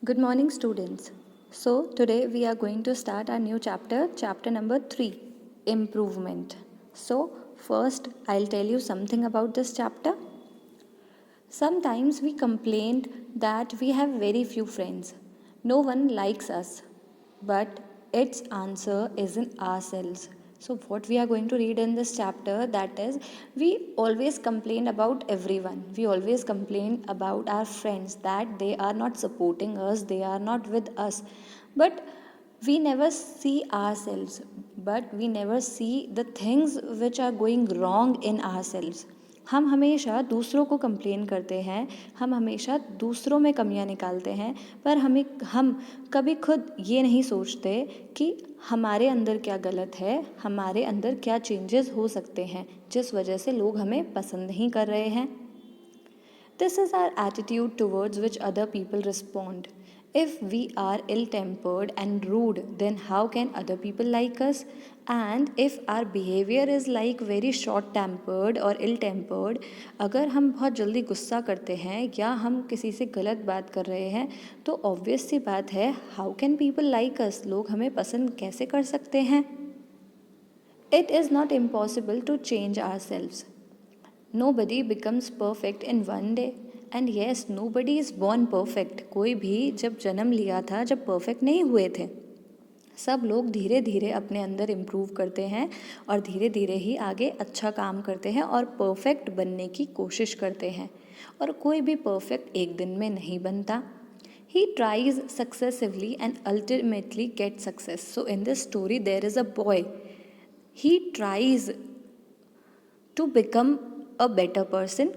Good morning, students. So, today we are going to start our new chapter, chapter number 3, Improvement. So, first I'll tell you something about this chapter. Sometimes we complain that we have very few friends. No one likes us, but its answer is in ourselves. So, what we are going to read in this chapter, that is, we always complain about everyone. We always complain about our friends that they are not supporting us, they are not with us. But we never see ourselves, but we never see the things which are going wrong in ourselves. हम हमेशा दूसरों को complain करते हैं, हम हमेशा दूसरों में कमियां निकालते हैं, पर हम कभी खुद ये नहीं सोचते कि हमारे अंदर क्या गलत है, हमारे अंदर क्या चेंजेस हो सकते हैं जिस वजह से लोग हमें पसंद नहीं कर रहे हैं. This is our attitude towards which other people respond. If we are ill tempered and rude, then how can other people like us? And if our behavior is like very short tempered or ill tempered, अगर हम बहुत जल्दी गुस्सा करते हैं या हम किसी से गलत बात कर रहे हैं तो ऑब्वियस सी बात है, how can people like us, लोग हमें पसंद कैसे कर सकते हैं. It is not impossible to change ourselves. Nobody becomes perfect in one day. And yes, nobody is born perfect. कोई भी जब जन्म लिया था जब परफेक्ट नहीं हुए थे. सब लोग धीरे धीरे अपने अंदर इम्प्रूव करते हैं और धीरे धीरे ही आगे अच्छा काम करते हैं और परफेक्ट बनने की कोशिश करते हैं. और कोई भी परफेक्ट एक दिन में नहीं बनता. He tries successively and ultimately gets success. So in this story there is a boy. He tries to become a better person.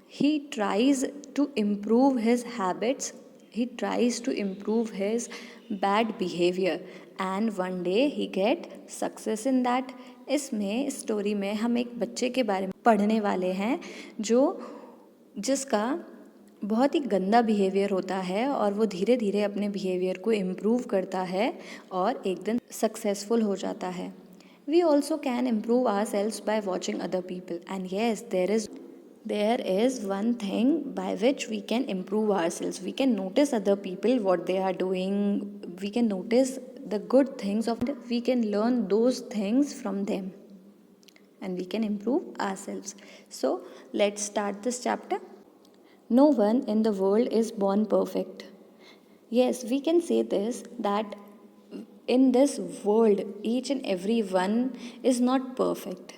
He tries to improve his habits. He tries to improve his bad behavior. And one day he get success in that. इसमें story में हम एक बच्चे के बारे में पढ़ने वाले हैं जिसका बहुत ही गंदा बिहेवियर होता है और वो धीरे धीरे अपने बिहेवियर को इम्प्रूव करता है और एक दिन सक्सेसफुल हो जाता है. We also can improve ourselves by watching other people. And yes, there is one thing by which we can improve ourselves. We can notice other people, what they are doing. We can notice the good things of them. We can learn those things from them. And we can improve ourselves. So, let's start this chapter. No one in the world is born perfect. Yes, we can say this, that in this world, each and every one is not perfect.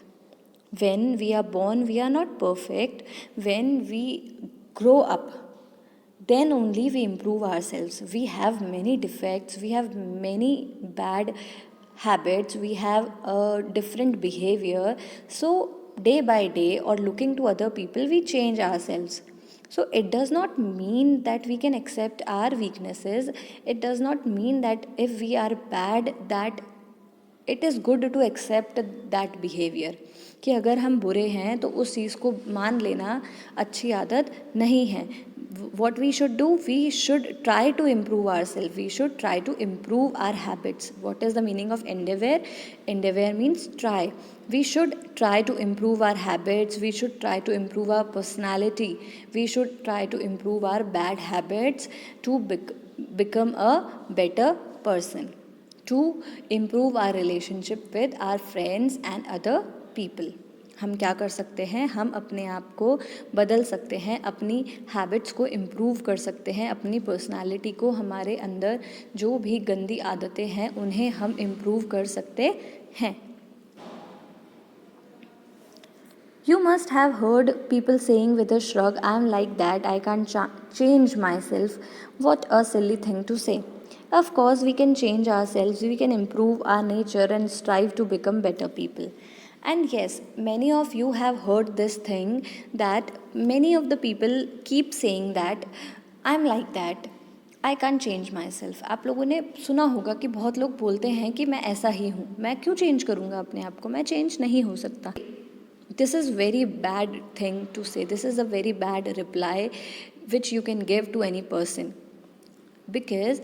When we are born, we are not perfect. When we grow up, then only we improve ourselves. We have many defects, we have many bad habits, we have a different behavior. So, day by day, or looking to other people, we change ourselves. So, it does not mean that we can accept our weaknesses. It does not mean that if we are bad, that it is good to accept that behaviour. कि अगर हम बुरे हैं तो उस चीज़ को मान लेना अच्छी आदत नहीं है. what we should do, we should try to improve ourselves, we should try to improve our habits. What is the meaning of endeavor means try. We should try to improve our habits, we should try to improve our personality, we should try to improve our bad habits to become a better person, to improve our relationship with our friends and other people. हम क्या कर सकते हैं, हम अपने आप को बदल सकते हैं, अपनी हैबिट्स को इम्प्रूव कर सकते हैं, अपनी पर्सनालिटी को, हमारे अंदर जो भी गंदी आदतें हैं उन्हें हम इम्प्रूव कर सकते हैं. You must have heard people saying with a shrug, I am like that, I can't change myself. What a silly thing to say. Of course, we can change ourselves, we can improve our nature and strive to become better people. And yes, many of you have heard this thing, that many of the people keep saying that I am like that, I can change my self. आप लोगों ने सुना होगा कि बहुत लोग बोलते हैं कि मैं ऐसा ही हूँ, मैं क्यों चेंज करूँगा अपने आप को, मैं चेंज नहीं हो सकता. This is very bad thing to say. This is a very bad reply which you can give to any person. Because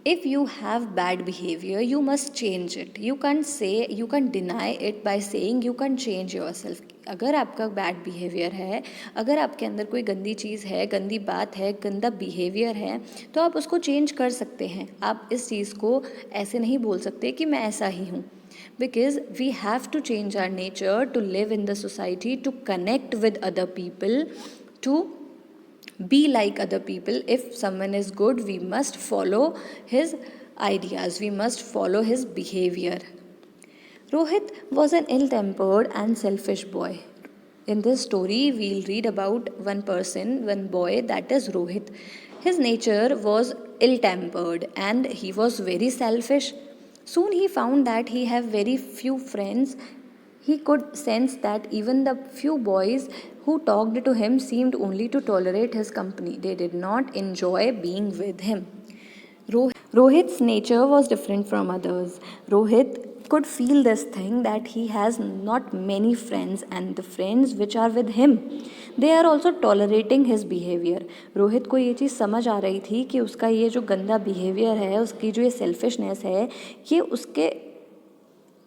if you have bad behavior you must change it. You can't deny it by saying you can't change yourself. अगर आपका bad behaviour है, अगर आपके अंदर कोई गंदी चीज़ है, गंदी बात है, गंदा बिहेवियर है, तो आप उसको चेंज कर सकते हैं. आप इस चीज़ को ऐसे नहीं बोल सकते कि मैं ऐसा ही हूँ. Because we have to change our nature to live in the society, to connect with other people, to be like other people. If someone is good, we must follow his ideas, we must follow his behavior. Rohit was an ill tempered and selfish boy. In this story, we'll read about one person, one boy, that is Rohit. His nature was ill tempered and he was very selfish. Soon he found that he had very few friends. He could sense that even the few boys who talked to him seemed only to tolerate his company. They did not enjoy being with him. Rohit's nature was different from others. Rohit could feel this thing that he has not many friends, and the friends which are with him, they are also tolerating his behavior. Rohit को ये चीज़ समझ आ रही थी कि उसका ये जो गंदा बिहेवियर है, उसकी जो ये सेल्फिशनेस है, ये उसके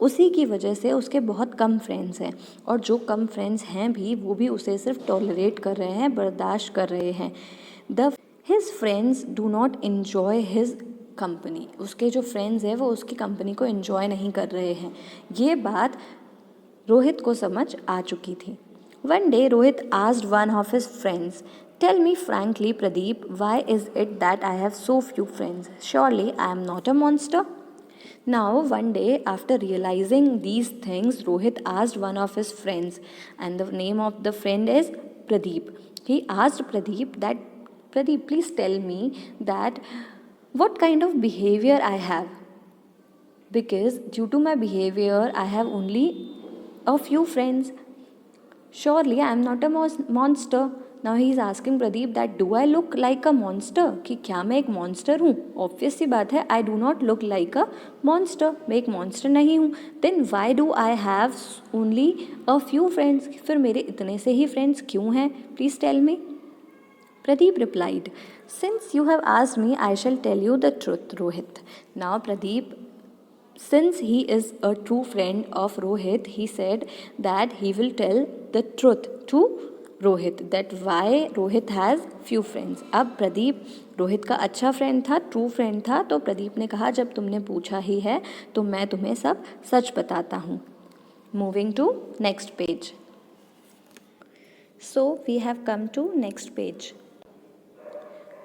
उसी की वजह से उसके बहुत कम फ्रेंड्स हैं, और जो कम फ्रेंड्स हैं भी वो भी उसे सिर्फ टॉलरेट कर रहे हैं, बर्दाश्त कर रहे हैं. The his friends do not enjoy his company. उसके जो फ्रेंड्स हैं वो उसकी कंपनी को इन्जॉय नहीं कर रहे हैं. ये बात रोहित को समझ आ चुकी थी. One day Rohit asked one of his friends, tell me frankly Pradeep, why is it that I have so few friends? Surely I am not a monster. Now, one day, after realizing these things, Rohit asked one of his friends, and the name of the friend is Pradeep. He asked Pradeep that, Pradeep, please tell me that what kind of behavior I have. Because due to my behavior, I have only a few friends. Surely I am not a monster. Now he is asking Pradeep that do I look like a monster? कि क्या मैं एक monster हूँ? Obvious सी बात है, I do not look like a monster. मैं एक monster नहीं हूँ. Then why do I have only a few friends? फिर मेरे इतने से ही friends क्यों हैं? Please tell me. Pradeep replied, since you have asked me, I shall tell you the truth, Rohit. Now Pradeep, since he is a true friend of Rohit, he said that he will tell the truth to Rohit, that why Rohit has few friends. अब प्रदीप रोहित का अच्छा friend था, true friend था, तो प्रदीप ने कहा जब तुमने पूछा ही है तो मैं तुम्हें सब सच बताता हूँ. Moving to next page. So we have come to next page.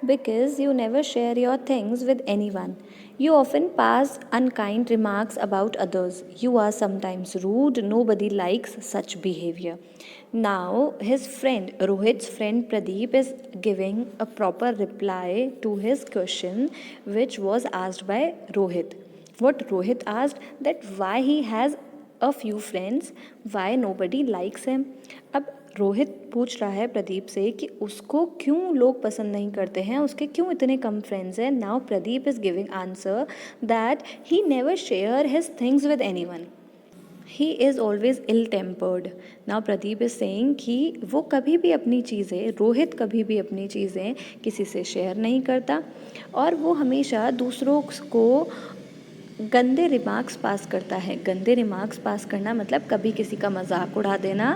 Because you never share your things with anyone. You often pass unkind remarks about others. You are sometimes rude. Nobody likes such behavior. Now, his friend, Rohit's friend Pradeep, is giving a proper reply to his question, which was asked by Rohit. What Rohit asked, that why he has a few friends, why nobody likes him. अब रोहित पूछ रहा है प्रदीप से कि उसको क्यों लोग पसंद नहीं करते हैं, उसके क्यों इतने कम फ्रेंड्स हैं. Now Pradeep is giving answer that he never share his things with anyone. He is always ill tempered. Now Pradeep is saying कि वो कभी भी अपनी चीज़ें, रोहित कभी भी अपनी चीज़ें किसी से शेयर नहीं करता, और वो हमेशा दूसरों को गंदे रिमार्क्स पास करता है. गंदे रिमार्क्स पास करना मतलब कभी किसी का मजाक उड़ा देना,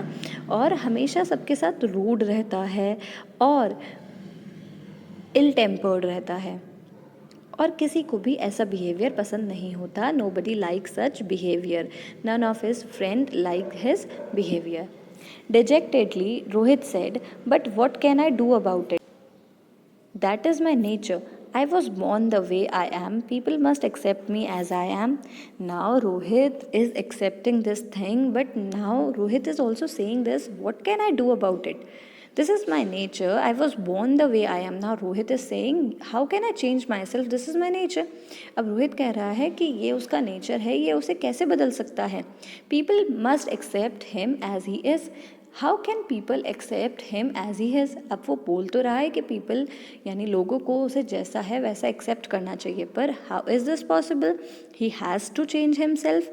और हमेशा सबके साथ रूड रहता है और इल टेम्पर्ड रहता है, और किसी को भी ऐसा बिहेवियर पसंद नहीं होता. Nobody like such behaviour. None of his friend like his behaviour. Dejectedly Rohit said, but what can I do about it? That is my nature. I was born the way I am. People must accept me as I am. Now Rohit is accepting this thing, but now Rohit is also saying this, what can I do about it? This is my nature. I was born the way I am. Now Rohit is saying, how can I change myself? This is my nature. अब रोहित कह रहा है कि ये उसका nature है, ये उसे कैसे बदल सकता है. People must accept him as he is. How can people accept him as he is. अब वो बोल तो रहा है कि पीपल यानी लोगों को उसे जैसा है वैसा एक्सेप्ट करना चाहिए, पर how is this possible? He has to change himself.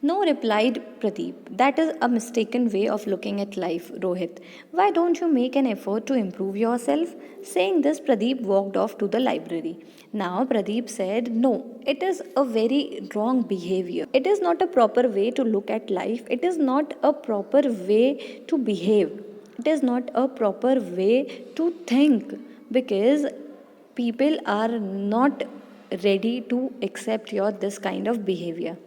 No, replied Pradeep. That is a mistaken way of looking at life, Rohit. Why don't you make an effort to improve yourself? Saying this, Pradeep walked off to the library. Now, Pradeep said, no, it is a very wrong behavior. It is not a proper way to look at life. It is not a proper way to behave. It is not a proper way to think because people are not ready to accept your this kind of behavior.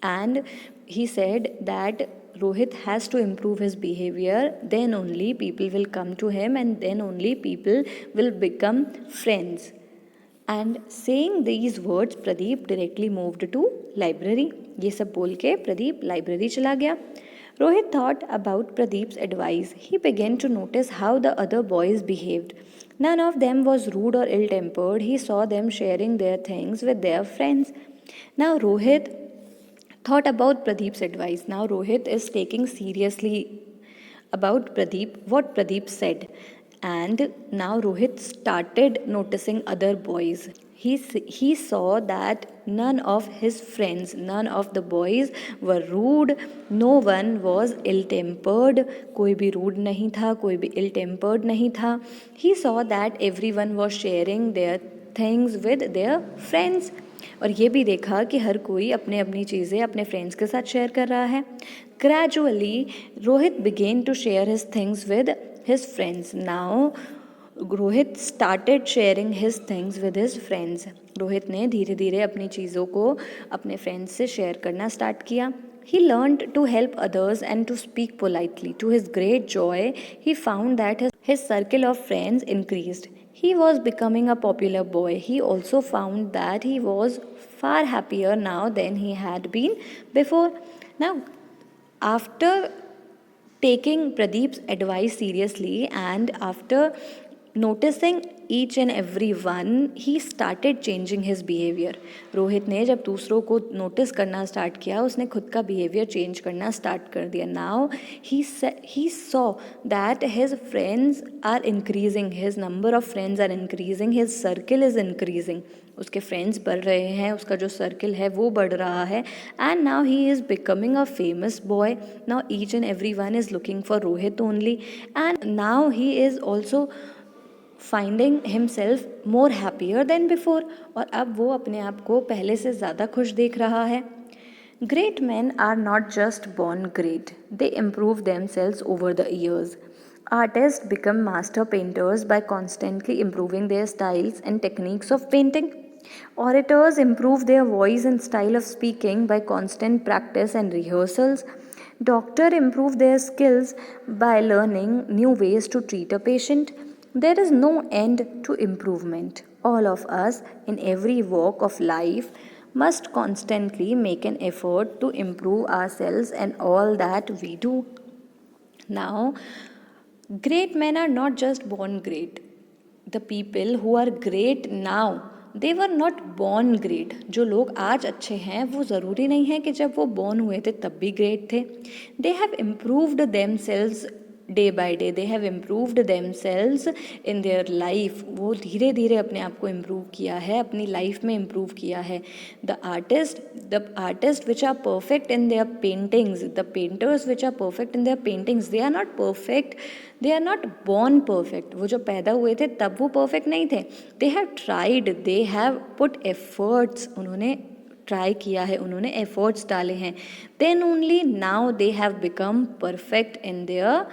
And he said that Rohit has to improve his behavior, then only people will come to him and then only people will become friends. And saying these words, Pradeep directly moved to library. ये सब बोल के Pradeep library चला गया. Rohit thought about Pradeep's advice. He began to notice how the other boys behaved. None of them was rude or ill-tempered. He saw them sharing their things with their friends. Now Rohit thought about Pradeep's advice. Now Rohit is taking seriously about Pradeep, what Pradeep said. And now Rohit started noticing other boys. He saw that none of his friends, none of the boys were rude, no one was ill-tempered, कोई भी rude नहीं था, कोई भी ill-tempered नहीं था. He saw that everyone was sharing their things with their friends. और ये भी देखा कि हर कोई अपने अपनी चीज़ें अपने फ्रेंड्स के साथ शेयर कर रहा है. Gradually Rohit begin to share his things with his friends. Now Rohit started sharing his things with his friends. Rohit ने धीरे धीरे अपनी चीज़ों को अपने फ्रेंड्स से शेयर करना स्टार्ट किया. He learned to help others and to speak politely. To his great joy, he found that his circle of friends increased. He was becoming a popular boy. He also found that he was far happier now than he had been before. Now, after taking Pradeep's advice seriously and after noticing each and every one, he started changing his behavior. Rohit ने जब दूसरों को notice करना start किया, उसने खुद का behaviour change करना स्टार्ट कर दिया. Now he saw that his friends are increasing, his number of friends are increasing, his circle is increasing. उसके फ्रेंड्स बढ़ रहे हैं, उसका जो सर्किल है वो बढ़ रहा है. And now he is becoming a famous boy. Now each and every one is looking for Rohit only. And now he is also finding himself more happier than before. और अब वो अपने आप को पहले से ज़्यादा खुश देख रहा है. Great men are not just born great, they improve themselves over the years. Artists become master painters by constantly improving their styles and techniques of painting. Orators improve their voice and style of speaking by constant practice and rehearsals. Doctors improve their skills by learning new ways to treat a patient. There is no end to improvement. All of us, in every walk of life, must constantly make an effort to improve ourselves and all that we do. Now, great men are not just born great. The people who are great now, they were not born great. जो लोग आज अच्छे हैं वो ज़रूरी नहीं है कि जब वो born हुए थे तब भी great थे. They have improved themselves day by day. They have improved themselves in their life. वो धीरे धीरे अपने आप को इम्प्रूव किया है, अपनी लाइफ में इम्प्रूव किया है. The artist which are perfect in their paintings, the painters which are perfect in their paintings, they are not perfect, they are not born perfect. वो जो पैदा हुए थे तब वो परफेक्ट नहीं थे. They have tried, they have put efforts. उन्होंने ट्राई किया है, उन्होंने एफर्ट्स डाले हैं. Then only now they have become perfect in their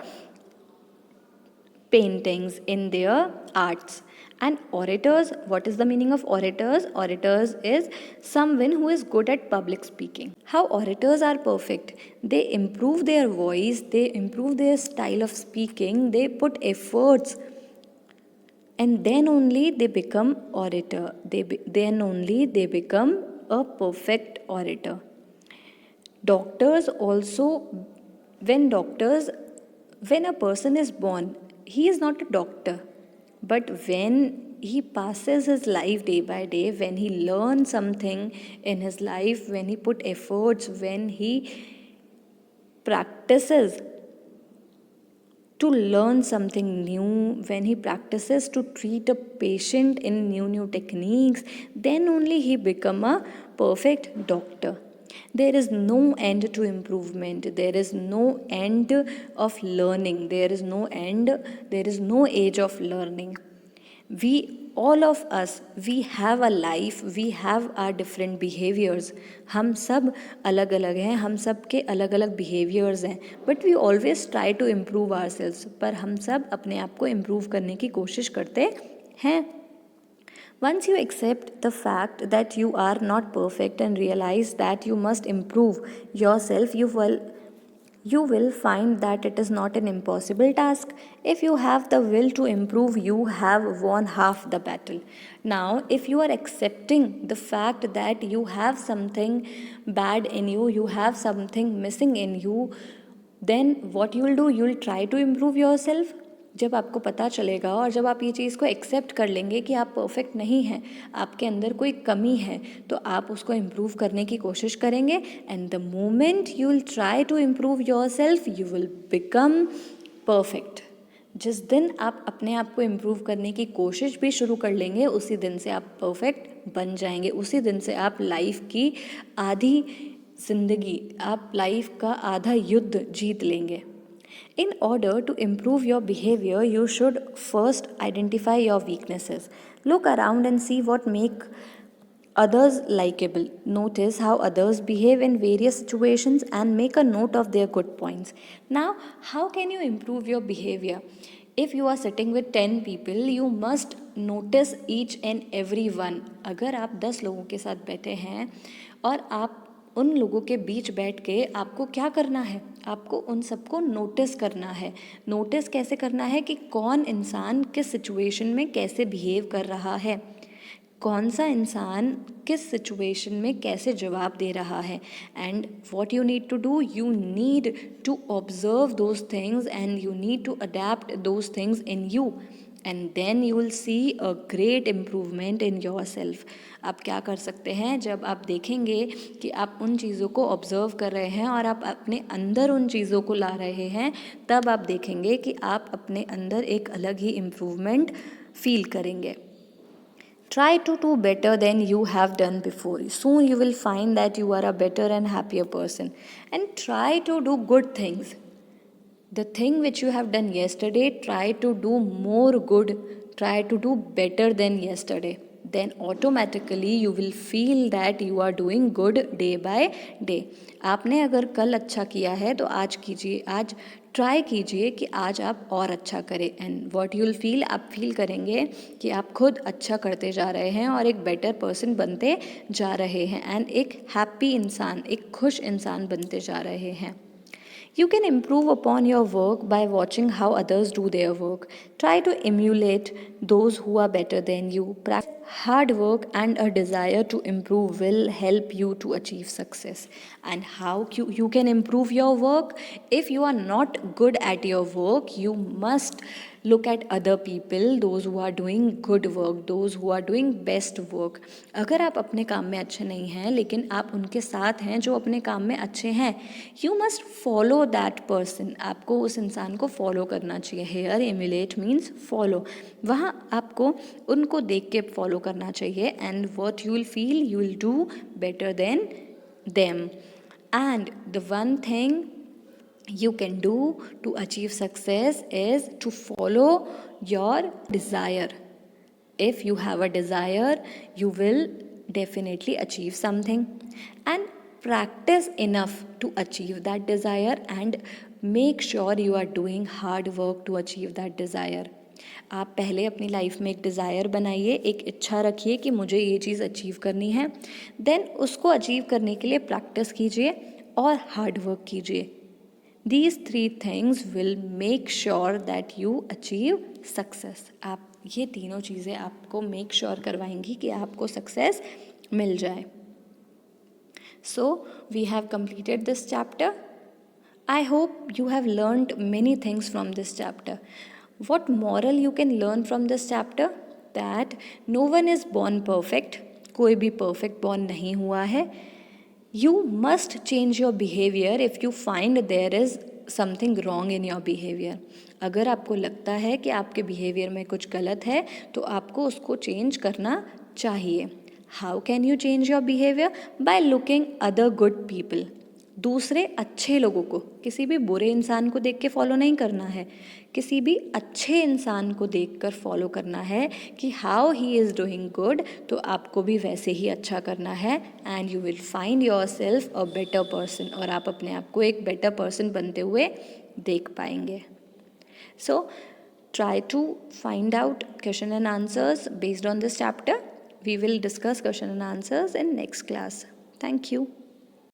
paintings, in their arts. And orators, what is the meaning of orators? Orators is someone who is good at public speaking. How orators are perfect? They improve their voice, they improve their style of speaking, they put efforts, and then only they become orator. Then only they become a perfect orator. Doctors also, when a person is born, he is not a doctor, but when he passes his life day by day, when he learns something in his life, when he put efforts, when he practices to learn something new, when he practices to treat a patient in new techniques, then only he become a perfect doctor. There is no end to improvement. There is no end of learning. There is no age of learning. All of us, we have a life, we have our different behaviors. हम सब अलग अलग हैं, हम सब के अलग अलग behaviors हैं, but we always try to improve ourselves. पर हम सब अपने आप को improve करने की कोशिश करते हैं. Once you accept the fact that you are not perfect and realize that you must improve yourself, you will find that it is not an impossible task. If you have the will to improve, you have won half the battle. Now, if you are accepting the fact that you have something bad in you, you have something missing in you, then what you will do, you will try to improve yourself. जब आपको पता चलेगा और जब आप ये चीज़ को accept कर लेंगे कि आप परफेक्ट नहीं हैं, आपके अंदर कोई कमी है, तो आप उसको इम्प्रूव करने की कोशिश करेंगे. And the moment you will try to improve yourself, you will become perfect. जिस दिन आप अपने आप को इम्प्रूव करने की कोशिश भी शुरू कर लेंगे, उसी दिन से आप परफेक्ट बन जाएंगे. उसी दिन से आप लाइफ की आधी जिंदगी, आप लाइफ का आधा युद्ध जीत लेंगे. In order to improve your behavior, you should first identify your weaknesses. Look around and see what make others likable. Notice how others behave in various situations and make a note of their good points. Now, how can you improve your behavior? If you are sitting with 10 people, you must notice each and every one. अगर आप 10 लोगों के साथ बैठे हैं और आप उन लोगों के बीच बैठ के आपको क्या करना है, आपको उन सबको नोटिस करना है. नोटिस कैसे करना है कि कौन इंसान किस सिचुएशन में कैसे बिहेव कर रहा है, कौन सा इंसान किस सिचुएशन में कैसे जवाब दे रहा है. And what you need to do, you need to observe those things and you need to adapt those things in you. And then you will see a great improvement in your self. आप क्या कर सकते हैं, जब आप देखेंगे कि आप उन चीज़ों को ऑब्ज़र्व कर रहे हैं और आप अपने अंदर उन चीज़ों को ला रहे हैं, तब आप देखेंगे कि आप अपने अंदर एक अलग ही इम्प्रूवमेंट फील करेंगे. Try to do better than you have done before. Soon you will find that you are a better and happier person. And try to do good things. The thing which you have done yesterday, try to do more good, try to do better than yesterday. Then automatically you will feel that you are doing good day by day. आपने अगर कल अच्छा किया है तो आज कीजिए, आज ट्राई कीजिए कि आज आप और अच्छा करें. And what you will feel, आप फील करेंगे कि आप खुद अच्छा करते जा रहे हैं और एक बेटर पर्सन बनते जा रहे हैं एंड एक हैप्पी इंसान, एक खुश इंसान बनते जा रहे हैं. You can improve upon your work by watching how others do their work. Try to emulate those who are better than you. Practice hard work and a desire to improve will help you to achieve success. And how you can improve your work? If you are not good at your work, you must look at other people, those who are doing good work, those who are doing best work. अगर आप अपने काम में अच्छे नहीं हैं लेकिन आप उनके साथ हैं जो अपने काम में अच्छे हैं, you must follow that person. आपको उस इंसान को फॉलो करना चाहिए. Here emulate means follow. वहाँ आपको उनको देख के फॉलो करना चाहिए. And what you will feel, you will do better than them. And the one thing you can do to achieve success is to follow your desire. If you have a desire, you will definitely achieve something. And practice enough to achieve that desire and make sure you are doing hard work to achieve that desire. आप पहले अपनी life में एक desire बनाइए, एक इच्छा रखिए कि मुझे ये चीज़ अचीव करनी है. देन उसको अचीव करने के लिए प्रैक्टिस कीजिए और हार्ड वर्क कीजिए. These 3 things will make sure that you achieve success. आप ये तीनों चीज़ें आपको make sure करवाएंगी कि आपको success मिल जाए. So we have completed this chapter. I hope you have learned many things from this chapter. What moral you can learn from this chapter? That no one is born perfect. कोई भी perfect born नहीं हुआ है. You must change your behavior if you find there is something wrong in your behavior. अगर आपको लगता है कि आपके बिहेवियर में कुछ गलत है तो आपको उसको चेंज करना चाहिए. How can you change your behaviour? By looking other good people. दूसरे अच्छे लोगों को, किसी भी बुरे इंसान को देख के फॉलो नहीं करना है, किसी भी अच्छे इंसान को देखकर फॉलो करना है कि how he is doing good, तो आपको भी वैसे ही अच्छा करना है. And you will find your self a better person, और आप अपने आप को एक बेटर पर्सन बनते हुए देख पाएंगे. सो try to find out question and answers based on this chapter. We will discuss question and answers in next class. Thank you.